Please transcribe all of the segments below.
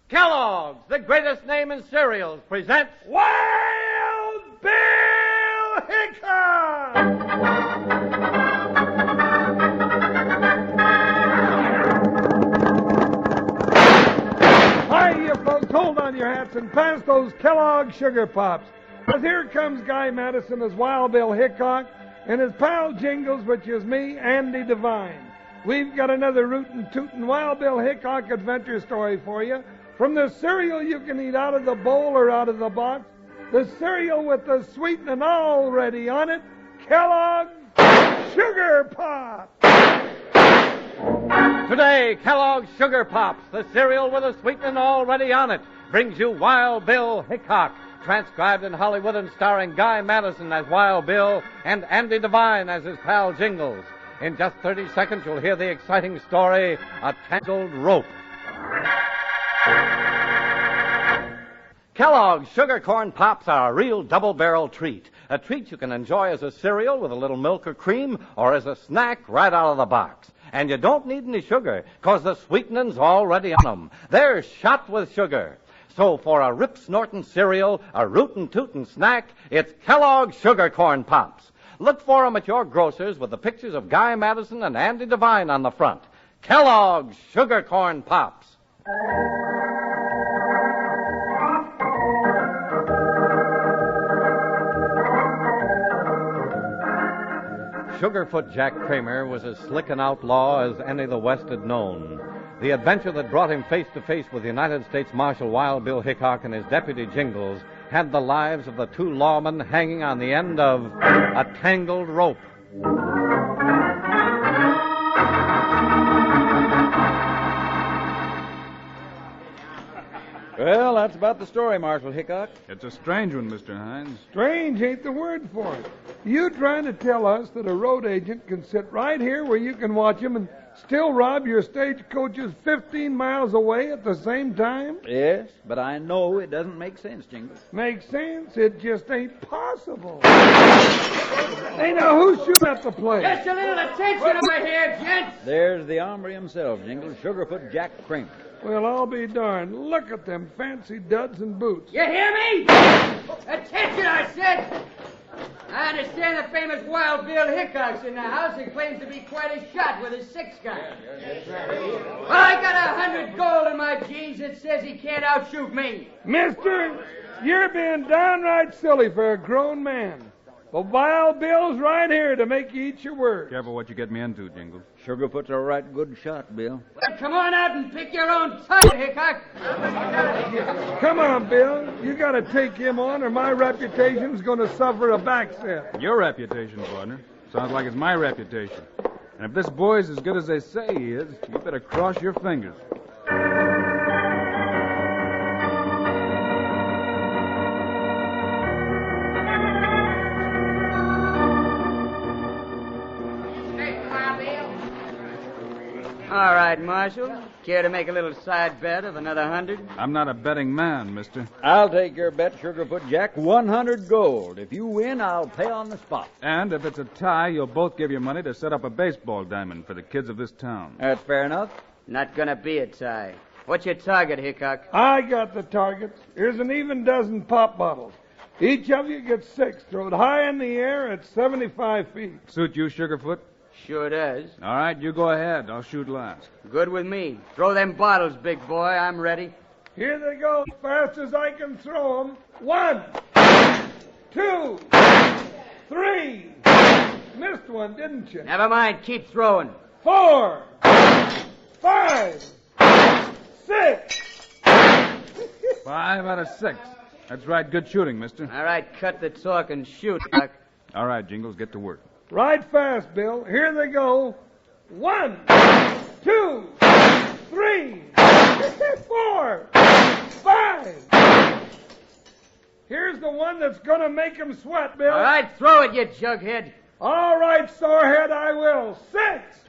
Kellogg's, the greatest name in cereals, presents Wild Bill Hickock! Hi, you folks. Hold on your hats and pass those Kellogg Sugar Pops. Because here comes Guy Madison as Wild Bill Hickock and his pal Jingles, which is me, Andy Devine. We've got another rootin' tootin' Wild Bill Hickock adventure story for you. From the cereal you can eat out of the bowl or out of the box, the cereal with the sweetening already on it, Kellogg's Sugar Pop. Today, Kellogg's Sugar Pops, the cereal with the sweetening already on it, brings you Wild Bill Hickock, transcribed in Hollywood and starring Guy Madison as Wild Bill and Andy Devine as his pal Jingles. In just 30 seconds, you'll hear the exciting story, A Tangled Rope. Kellogg's Sugar Corn Pops are a real double-barrel treat. A treat you can enjoy as a cereal with a little milk or cream or as a snack right out of the box. And you don't need any sugar, because the sweetening's already on them. They're shot with sugar. So for a rip-snorting cereal, a rootin'-tootin' snack, it's Kellogg's Sugar Corn Pops. Look for them at your grocer's with the pictures of Guy Madison and Andy Devine on the front. Kellogg's Sugar Corn Pops. Sugarfoot Jack Kramer was as slick an outlaw as any the West had known. The adventure that brought him face to face with United States Marshal Wild Bill Hickock and his deputy Jingles had the lives of the two lawmen hanging on the end of a tangled rope. Well, that's about the story, Marshal Hickock. It's a strange one, Mr. Hines. Strange ain't the word for it. You trying to tell us that a road agent can sit right here where you can watch him and still rob your stagecoaches 15 miles away at the same time? Yes, but I know it doesn't make sense, Jingles. Makes sense. It just ain't possible. Hey, now, who's shooting at the place? Just a little attention over here, gents. There's the hombre himself, Jingles, Sugarfoot Jack Kramer. Well, I'll be darned. Look at them fancy duds and boots. You hear me? Attention, I said. I understand the famous Wild Bill Hickock's in the house and claims to be quite a shot with his six-gun. Well, I got 100 gold in my jeans that says he can't outshoot me. Mister, you're being downright silly for a grown man. But Wild Bill's right here to make you eat your words. Careful what you get me into, Jingles. Sugarfoot's a right good shot, Bill. Well, come on out and pick your own target, Hickock. Come on, Bill. You got to take him on or my reputation's going to suffer a backset. Your reputation, partner. Sounds like it's my reputation. And if this boy's as good as they say he is, you better cross your fingers. All right, Marshal. Care to make a little side bet of another 100? I'm not a betting man, mister. I'll take your bet, Sugarfoot Jack. 100 gold. If you win, I'll pay on the spot. And if it's a tie, you'll both give your money to set up a baseball diamond for the kids of this town. That's fair enough. Not gonna be a tie. What's your target, Hickock? I got the targets. Here's an even dozen pop bottles. Each of you gets 6, throwed high in the air at 75 feet. Suit you, Sugarfoot? Sure does. All right, you go ahead. I'll shoot last. Good with me. Throw them bottles, big boy. I'm ready. Here they go, as fast as I can throw them. 1, 2, 3. Missed one, didn't you? Never mind. Keep throwing. 4, 5, 6. 5 out of 6. That's right. Good shooting, mister. All right, cut the talk and shoot, Hickock. All right, Jingles, get to work. Right fast, Bill. Here they go. 1, 2, 3, 4, 5. Here's the one that's going to make him sweat, Bill. All right, throw it, you jughead. All right, sorehead, I will. 6.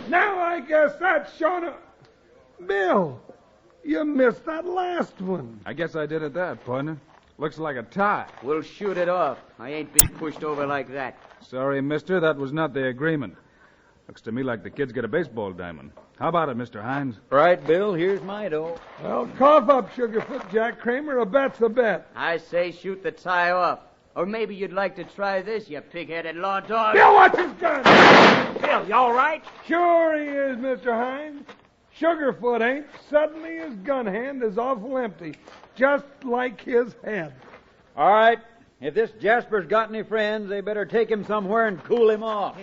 Now I guess that's shown up. Bill, you missed that last one. I guess I did at that, partner. Looks like a tie. We'll shoot it off. I ain't been pushed over like that. Sorry, mister, that was not the agreement. Looks to me like the kids get a baseball diamond. How about it, Mr. Hines? Right, Bill, here's my dough. Well, cough up, Sugarfoot Jack Kramer. A bet's a bet. I say shoot the tie off. Or maybe you'd like to try this, you pig-headed law dog. Bill, watch his gun! Bill, you all right? Sure he is, Mr. Hines. Sugarfoot ain't. Suddenly his gun hand is awful empty, just like his head. All right. If this Jasper's got any friends, they better take him somewhere and cool him off.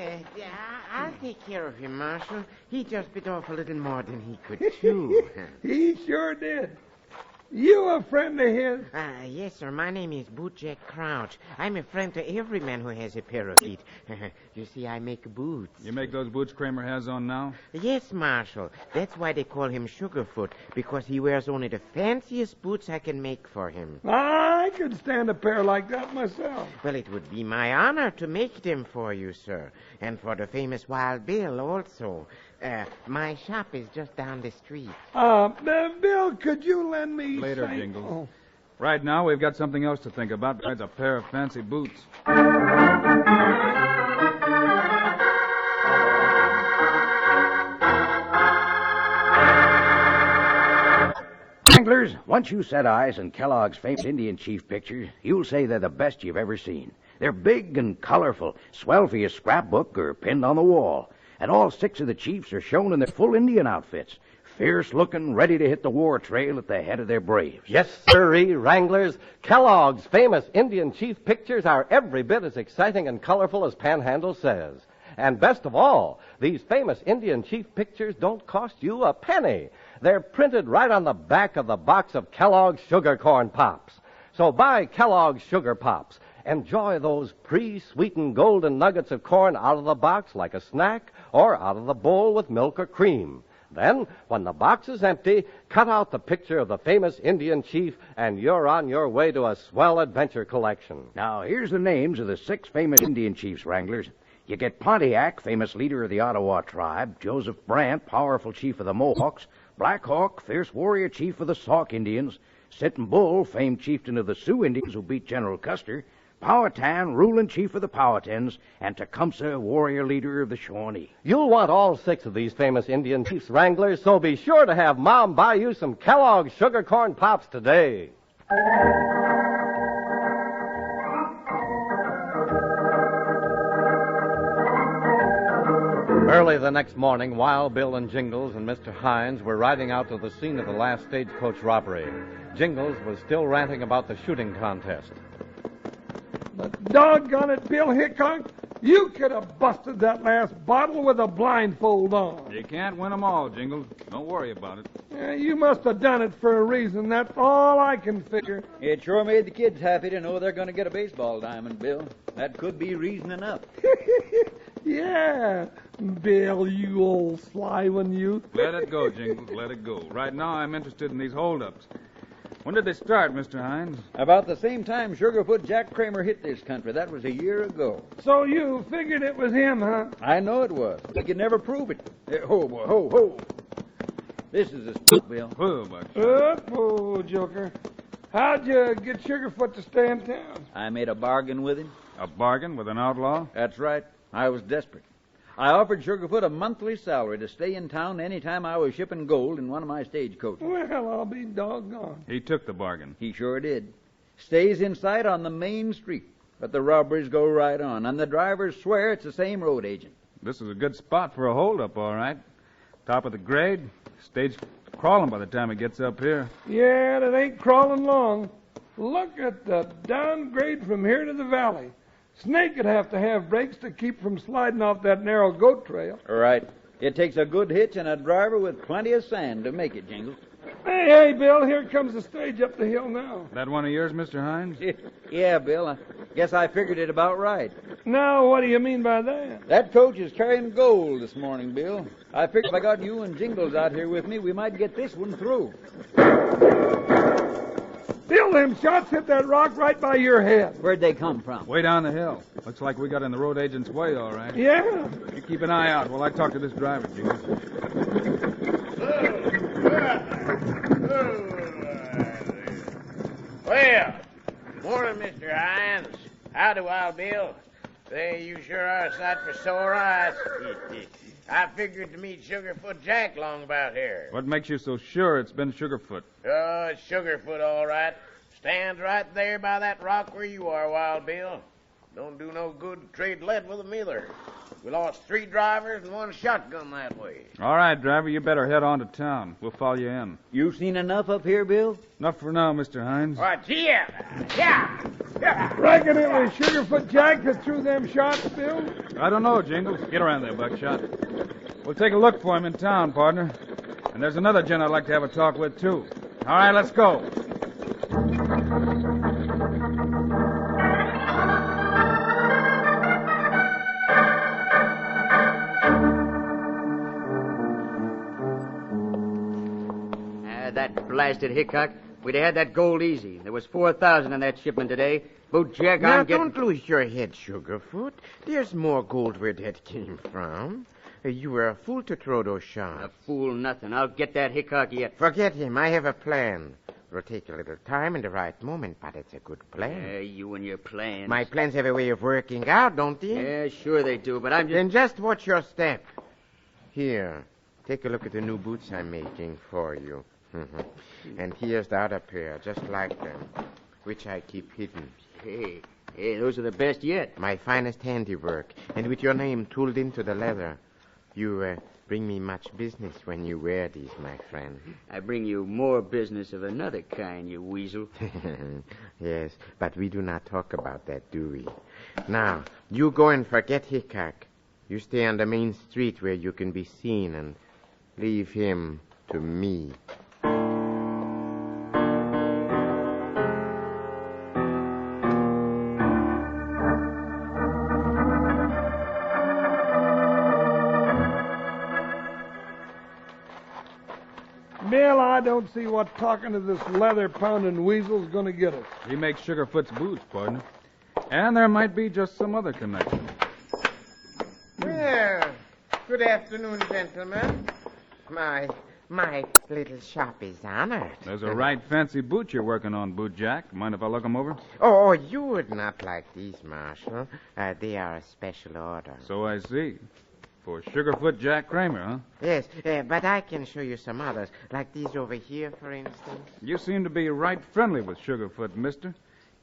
I'll take care of him, Marshal. He just bit off a little more than he could chew. He sure did. You a friend of his? Yes, sir. My name is Bootjack Crouch. I'm a friend to every man who has a pair of feet. You see, I make boots. You make those boots Kramer has on now? Yes, Marshal. That's why they call him Sugarfoot, because he wears only the fanciest boots I can make for him. I could stand a pair like that myself. Well, it would be my honor to make them for you, sir. And for the famous Wild Bill also. My shop is just down the street. Bill, could you lend me... Later, Jingles. Oh. Right now, we've got something else to think about besides a pair of fancy boots. Wranglers, once you set eyes on Kellogg's famous Indian chief pictures, you'll say they're the best you've ever seen. They're big and colorful, swell for your scrapbook or pinned on the wall. And all 6 of the chiefs are shown in their full Indian outfits, fierce-looking, ready to hit the war trail at the head of their braves. Yes, sirree, Wranglers. Kellogg's famous Indian chief pictures are every bit as exciting and colorful as Panhandle says. And best of all, these famous Indian chief pictures don't cost you a penny. They're printed right on the back of the box of Kellogg's Sugar Corn Pops. So buy Kellogg's Sugar Pops. Enjoy those pre-sweetened golden nuggets of corn out of the box like a snack or out of the bowl with milk or cream. Then, when the box is empty, cut out the picture of the famous Indian chief and you're on your way to a swell adventure collection. Now, here's the names of the 6 famous Indian chiefs, Wranglers. You get Pontiac, famous leader of the Ottawa tribe, Joseph Brant, powerful chief of the Mohawks, Black Hawk, fierce warrior chief of the Sauk Indians, Sitting Bull, famed chieftain of the Sioux Indians who beat General Custer, Powhatan, ruling chief of the Powhatans, and Tecumseh, warrior leader of the Shawnee. You'll want all 6 of these famous Indian chiefs, Wranglers, so be sure to have Mom buy you some Kellogg's Sugar Corn Pops today. Early the next morning, Wild Bill and Jingles and Mr. Hines were riding out to the scene of the last stagecoach robbery. Jingles was still ranting about the shooting contest. But doggone it, Bill Hickock, you could have busted that last bottle with a blindfold on. You can't win them all, Jingles. Don't worry about it. You must have done it for a reason. That's all I can figure. It sure made the kids happy to know they're going to get a baseball diamond, Bill. That could be reason enough. Yeah, Bill, you old sly one, you. Let it go, Jingles. Let it go. Right now, I'm interested in these holdups. When did they start, Mr. Hines? About the same time Sugarfoot Jack Kramer hit this country. That was a year ago. So you figured it was him, huh? I know it was. I could never prove it. Ho, boy, ho, ho. This is a spook, Bill. Oh, but... Oh, Joker. How'd you get Sugarfoot to stay in town? I made a bargain with him. A bargain with an outlaw? That's right. I was desperate. I offered Sugarfoot a monthly salary to stay in town any time I was shipping gold in one of my stagecoaches. Well, I'll be doggone. He took the bargain. He sure did. Stays in sight on the main street, but the robberies go right on, and the drivers swear it's the same road agent. This is a good spot for a holdup, all right. Top of the grade. Stage crawling by the time it gets up here. Yeah, it ain't crawling long. Look at the downgrade from here to the valley. Snake would have to have brakes to keep from sliding off that narrow goat trail. Right. It takes a good hitch and a driver with plenty of sand to make it, Jingles. Hey, Bill, here comes the stage up the hill now. That one of yours, Mr. Hines? Yeah, Bill. I guess I figured it about right. Now, what do you mean by that? That coach is carrying gold this morning, Bill. I figured if I got you and Jingles out here with me, we might get this one through. Bill, them shots hit that rock right by your head. Where'd they come from? Way down the hill. Looks like we got in the road agent's way, all right. Yeah. You keep an eye out while I talk to this driver, Jingles. Well, morning, Mr. Hines. Howdy, Wild Bill. Say, you sure are a sight for sore eyes. I figured to meet Sugarfoot Jack long about here. What makes you so sure it's been Sugarfoot? Oh, it's Sugarfoot, all right. Stands right there by that rock where you are, Wild Bill. Don't do no good to trade lead with him either. We lost 3 drivers and 1 shotgun that way. All right, driver, you better head on to town. We'll follow you in. You seen enough up here, Bill? Enough for now, Mr. Hines. All right, see ya. Yeah. Reckon it was Sugarfoot Jack that threw them shots, Bill? I don't know, Jingles. Get around there, Buckshot. We'll take a look for him in town, partner. And there's another gent I'd like to have a talk with, too. All right, let's go. That blasted Hickock. We'd have had that gold easy. There was 4,000 in that shipment today. Bootjack, Now, I'm getting... don't lose your head, Sugarfoot. There's more gold where that came from. You were a fool to throw those shots. A fool nothing. I'll get that Hickock yet. Forget him. I have a plan. It'll take a little time and the right moment, but it's a good plan. You and your plans. My plans have a way of working out, don't they? Yeah, sure they do, but I'm just... Then just watch your step. Here, take a look at the new boots I'm making for you. And here's the other pair, just like them, which I keep hidden. Hey, those are the best yet. My finest handiwork, and with your name tooled into the leather. You bring me much business when you wear these, my friend. I bring you more business of another kind, you weasel. Yes, but we do not talk about that, do we? Now, you go and forget Hickock. You stay on the main street where you can be seen and leave him to me. Bill, I don't see what talking to this leather-pounding weasel's going to get us. He makes Sugarfoot's boots, partner. And there might be just some other connection. Well, good afternoon, gentlemen. My little shop is honored. There's a right fancy boot you're working on, Bootjack. Mind if I look them over? Oh, you would not like these, Marshal. They are a special order. So I see. For Sugarfoot Jack Kramer, huh? Yes, but I can show you some others, like these over here, for instance. You seem to be right friendly with Sugarfoot, mister.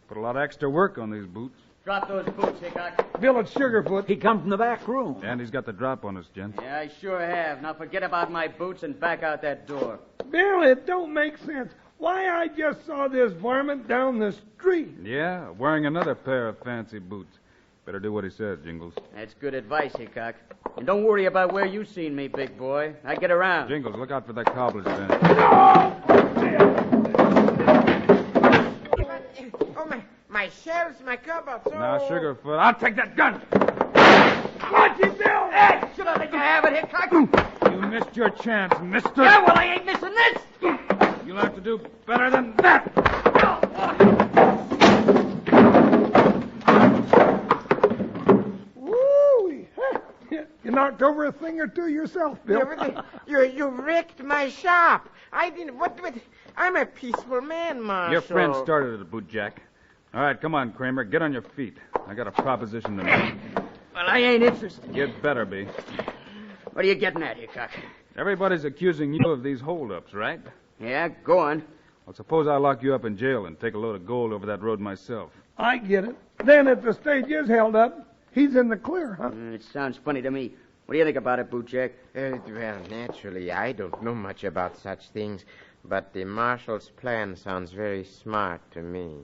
Put a lot of extra work on these boots. Drop those boots, Hickock. Bill, it's Sugarfoot. He come from the back room. And he's got the drop on us, gents. Yeah, I sure have. Now forget about my boots and back out that door. Bill, it don't make sense. Why, I just saw this varmint down the street. Yeah, wearing another pair of fancy boots. Better do what he says, Jingles. That's good advice, Hickock. And don't worry about where you seen me, big boy. I get around. Jingles, look out for that cobbler's bench. Oh, my shelves, my cupboards. Oh. Now, Sugarfoot, I'll take that gun! Watch it, Bill! Hey, should I let you have it, Hickock? You missed your chance, mister. Yeah, well, I ain't missing this. You'll have to do better than that. Woo! You knocked over a thing or two yourself, Bill. You wrecked my shop. I didn't... What? I'm a peaceful man, Marshal. Your friend started it, Bootjack. All right, come on, Kramer. Get on your feet. I got a proposition to make. Well, I ain't interested. You better be. What are you getting at, Hickock? Everybody's accusing you of these holdups, right? Yeah, go on. Well, suppose I lock you up in jail and take a load of gold over that road myself. I get it. Then if the stage is held up, he's in the clear, huh? It sounds funny to me. What do you think about it, Bootjack? Well, naturally, I don't know much about such things, but the Marshal's plan sounds very smart to me.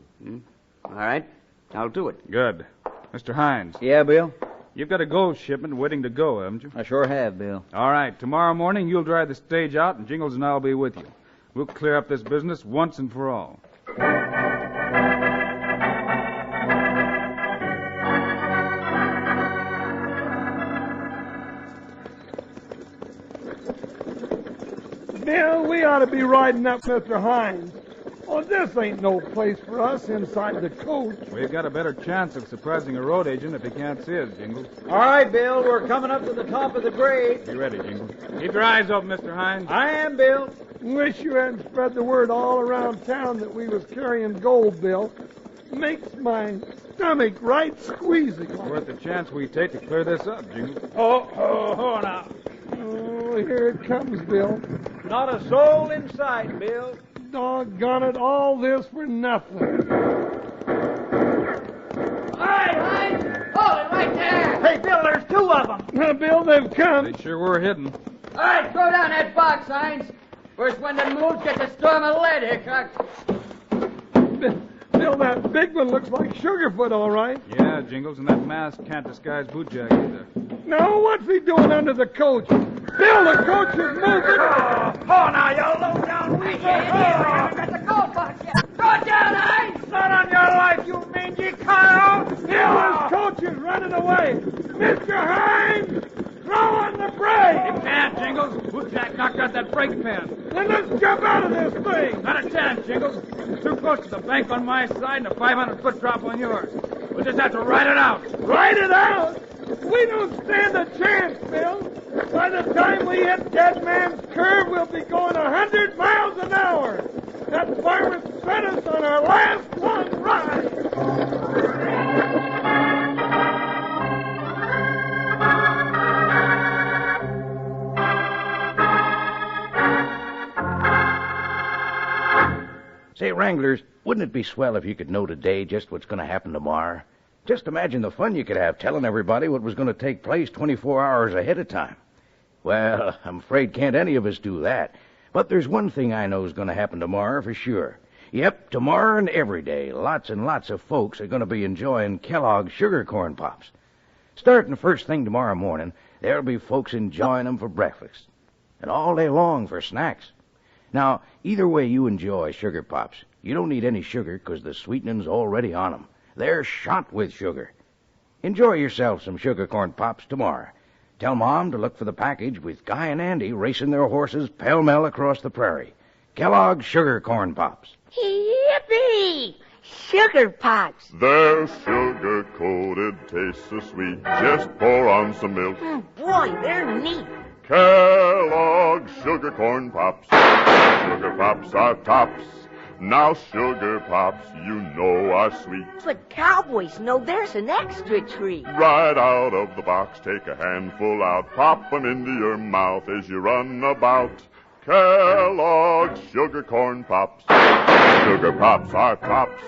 All right, I'll do it. Good. Mr. Hines, Yeah, Bill? you've got a gold shipment waiting to go, haven't you? I sure have, Bill. All right, tomorrow morning you'll drive the stage out, and Jingles and I'll be with you. We'll clear up this business once and for all. Bill, we ought to be riding up Mr. Hines. Oh, this ain't no place for us inside the coach. We've got a better chance of surprising a road agent if he can't see us, Jingles. All right, Bill, we're coming up to the top of the grade. Be ready, Jingles. Keep your eyes open, Mr. Hines. I am, Bill. Wish you hadn't spread the word all around town that we was carrying gold, Bill. Makes my stomach right squeezy. It's worth the chance we take to clear this up, Jingles. Oh, now. Well, here it comes, Bill. Not a soul in sight, Bill. Doggone it, all this for nothing. All right, Hines. Hold it right there. Hey, Bill, there's two of them. Now, Bill, they've come. They sure were hidden. All right, throw down that box, Hines. First one that moves gets a storm of lead, Hickock. Bill, that big one looks like Sugarfoot, all right. Yeah, Jingles, and that mask can't disguise Bootjack either. Now, what's he doing under the coach? Bill, the coach is moving. Oh, now, you low-down weasel. Got the gold box yet. Throw it down, Hines. Not on your life, you mangy cow. Bill, his coach is running away. Mr. Hines, throw on the brake. Can't, Jingles. Bootjack knocked out that brake pen. Then let's jump out of this thing. Not a chance, Jingles. Too close to the bank on my side and a 500-foot drop on yours. We'll just have to ride it out. Ride it out? We don't stand a chance, Bill. By the time we hit Dead Man's Curve, we'll be going 100 miles an hour. That varmint set us on our last long ride. Say, Wranglers, wouldn't it be swell if you could know today just what's going to happen tomorrow? Just imagine the fun you could have telling everybody what was going to take place 24 hours ahead of time. Well, I'm afraid can't any of us do that. But there's one thing I know is going to happen tomorrow for sure. Yep, tomorrow and every day, lots and lots of folks are going to be enjoying Kellogg's Sugar Corn Pops. Starting first thing tomorrow morning, there'll be folks enjoying them for breakfast. And all day long for snacks. Now, either way you enjoy Sugar Pops, you don't need any sugar because the sweetening's already on them. They're shot with sugar. Enjoy yourself some Sugar Corn Pops tomorrow. Tell Mom to look for the package with Guy and Andy racing their horses pell-mell across the prairie. Kellogg's Sugar Corn Pops. Yippee! Sugar Pops. They're sugar-coated, taste so sweet. Just pour on some milk. Boy, they're neat. Kellogg's Sugar Corn Pops. Sugar Pops are tops. Now Sugar Pops, you know are sweet. But cowboys know there's an extra treat. Right out of the box, take a handful out. Pop 'em into your mouth as you run about. Kellogg's Sugar Corn Pops. Sugar Pops are tops.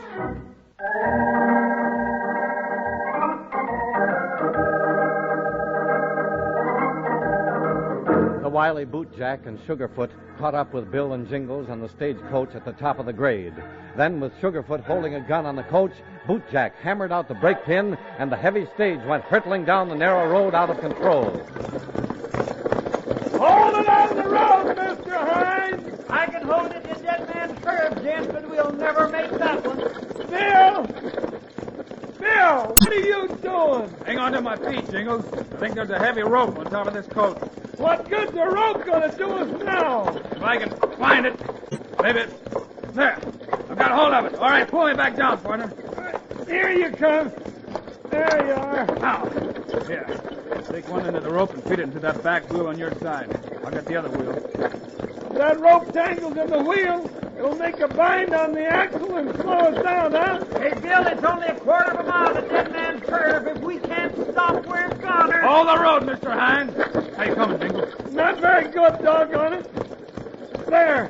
The wily Bootjack and Sugarfoot caught up with Bill and Jingles on the stagecoach at the top of the grade. Then, with Sugarfoot holding a gun on the coach, Bootjack hammered out the brake pin, and the heavy stage went hurtling down the narrow road out of control. Hold it on the road, Mr. Hines. I can hold it to Dead Man's Curve, gents, but we'll never make that one. Bill! Bill, what are you doing? Hang on to my feet, Jingles. I think there's a heavy rope on top of this coach. What good's the rope going to do us now? If I can find it, maybe it's... There. I've got hold of it. All right, pull me back down, partner. Here you come. There you are. Now, here. Take one end of the rope and fit it into that back wheel on your side. I'll get the other wheel. That rope tangles in the wheel. It'll make a bind on the axle and slow us down, huh? Hey, Bill, it's only a quarter of a mile to Dead Man's Curve. If we can't stop, we're goners. Hold the road, Mr. Hines. How you coming, Jingles? Not very good, doggone it. There.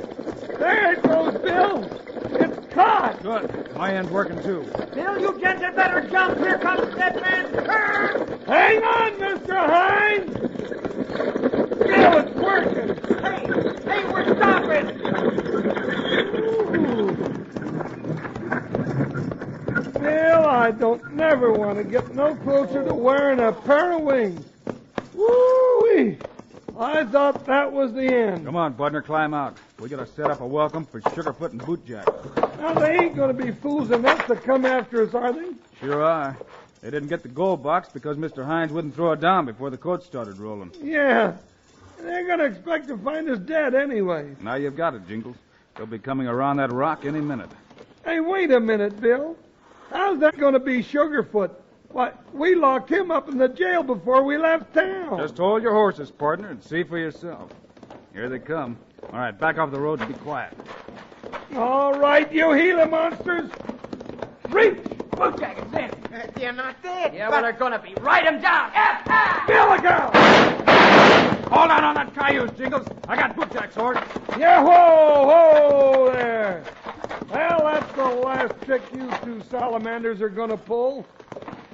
There it goes, Bill. It's caught. Good. My end's working, too. Bill, you gents had better jump. Here comes Dead Man's Curve. Hang on, Mr. Hines. Bill, it's working. Hey, we're stopping. Bill, I don't never want to get no closer to wearing a pair of wings. Woo-wee! I thought that was the end. Come on, partner, climb out. We gotta set up a welcome for Sugarfoot and Bootjack. Now, they ain't going to be fools enough to come after us, are they? Sure are. They didn't get the gold box because Mr. Hines wouldn't throw it down before the coach started rolling. Yeah. They're going to expect to find us dead anyway. Now you've got it, Jingles. They'll be coming around that rock any minute. Hey, wait a minute, Bill. How's that going to be Sugarfoot? Why, we locked him up in the jail before we left town. Just hold your horses, partner, and see for yourself. Here they come. All right, back off the road and be quiet. All right, you Gila monsters. Reach! Bootjack, it's in. They're not dead. Yeah, well, they're gonna be. Write him down. F-I! Bill, look out! Hold on that cayuse, Jingles. I got Bootjack's horse. Yeah, whoa there. Well, that's the last trick you two salamanders are going to pull.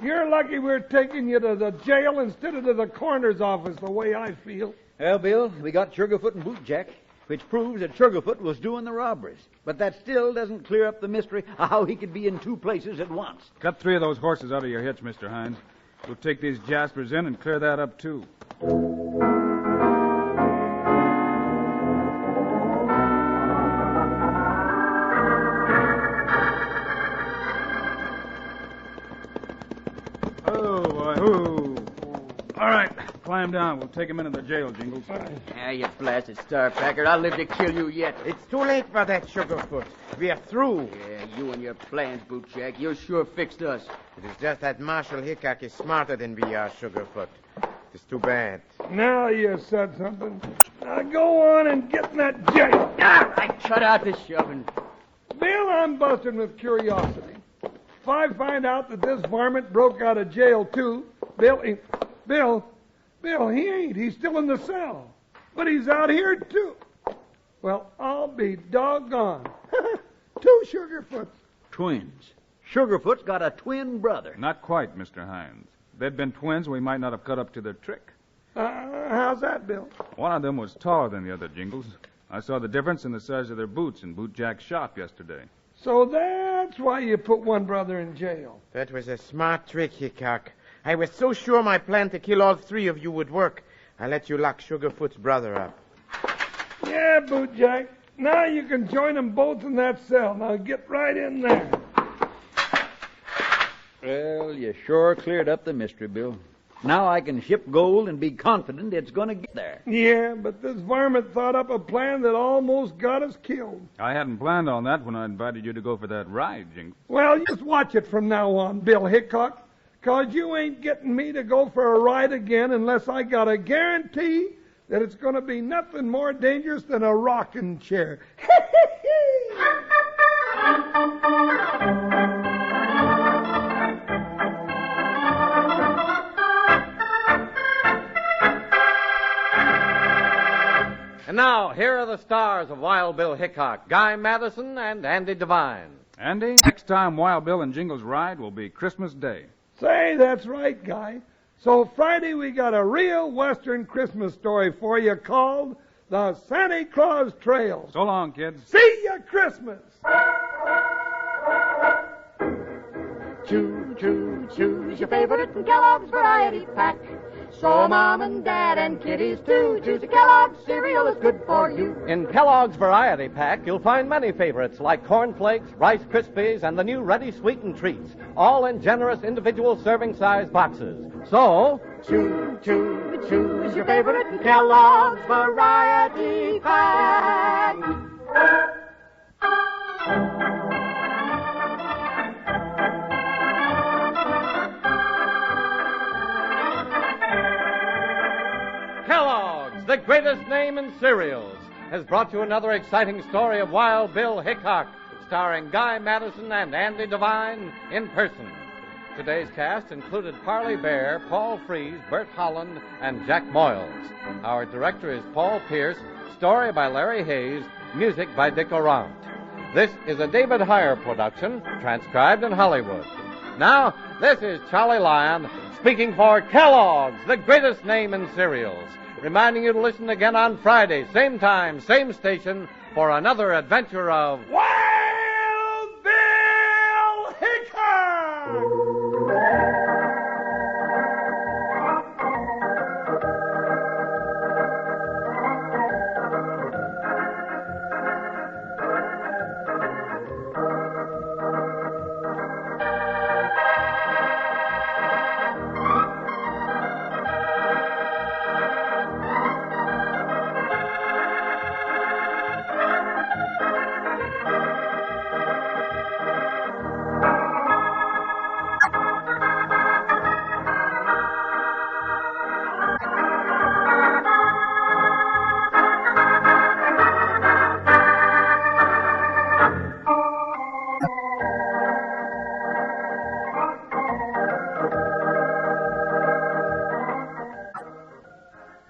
You're lucky we're taking you to the jail instead of to the coroner's office, the way I feel. Well, Bill, we got Sugarfoot and Bootjack, which proves that Sugarfoot was doing the robberies. But that still doesn't clear up the mystery of how he could be in two places at once. Cut 3 of those horses out of your hitch, Mr. Hines. We'll take these Jaspers in and clear that up, too. All right, climb down. We'll take him into the jail, Jingles. Ah, you blasted star-packer. I'll live to kill you yet. It's too late for that, Sugarfoot. We are through. Yeah, you and your plans, Bootjack. You sure fixed us. It is just that Marshal Hickock is smarter than we are, Sugarfoot. It's too bad. Now you said something. Now go on and get in that jail. Ah, I cut out the shoving. Bill, I'm busting with curiosity. If I find out that this varmint broke out of jail, too, Bill, he ain't. He's still in the cell. But he's out here, too. Well, I'll be doggone. 2 Sugarfoots. Twins. Sugarfoot's got a twin brother. Not quite, Mr. Hines. If they'd been twins, we might not have cut up to their trick. How's that, Bill? One of them was taller than the other, Jingles. I saw the difference in the size of their boots in Bootjack's shop yesterday. So that's why you put one brother in jail. That was a smart trick, Hickock. I was so sure my plan to kill all 3 of you would work. I let you lock Sugarfoot's brother up. Yeah, Bootjack. Now you can join them both in that cell. Now get right in there. Well, you sure cleared up the mystery, Bill. Now I can ship gold and be confident it's going to get there. Yeah, but this varmint thought up a plan that almost got us killed. I hadn't planned on that when I invited you to go for that ride, Jingles. Well, just watch it from now on, Bill Hickock. 'Cause you ain't getting me to go for a ride again unless I got a guarantee that it's going to be nothing more dangerous than a rocking chair. And now, here are the stars of Wild Bill Hickock, Guy Madison and Andy Devine. Andy, next time Wild Bill and Jingles ride will be Christmas Day. Say, that's right, Guy. So Friday we got a real Western Christmas story for you called The Santa Claus Trail. So long, kids. See ya Christmas! Choose your favorite in Kellogg's Variety Pack. So Mom and Dad and kiddies too. Choose a Kellogg's cereal, it's good for you. In Kellogg's Variety Pack, you'll find many favorites like Corn Flakes, Rice Krispies, and the new Ready Sweetened Treats, all in generous individual serving-size boxes. So, choose your favorite in Kellogg's Variety Pack. Kellogg's, the greatest name in cereals, has brought you another exciting story of Wild Bill Hickock, starring Guy Madison and Andy Devine in person. Today's cast included Parley Bear, Paul Frees, Bert Holland, and Jack Moyles. Our director is Paul Pierce, story by Larry Hayes, music by Dick Orant. This is a David Heyer production, transcribed in Hollywood. Now, this is Charlie Lyon, speaking for Kellogg's, the greatest name in cereals, reminding you to listen again on Friday, same time, same station, for another adventure of Wild Bill Hickock!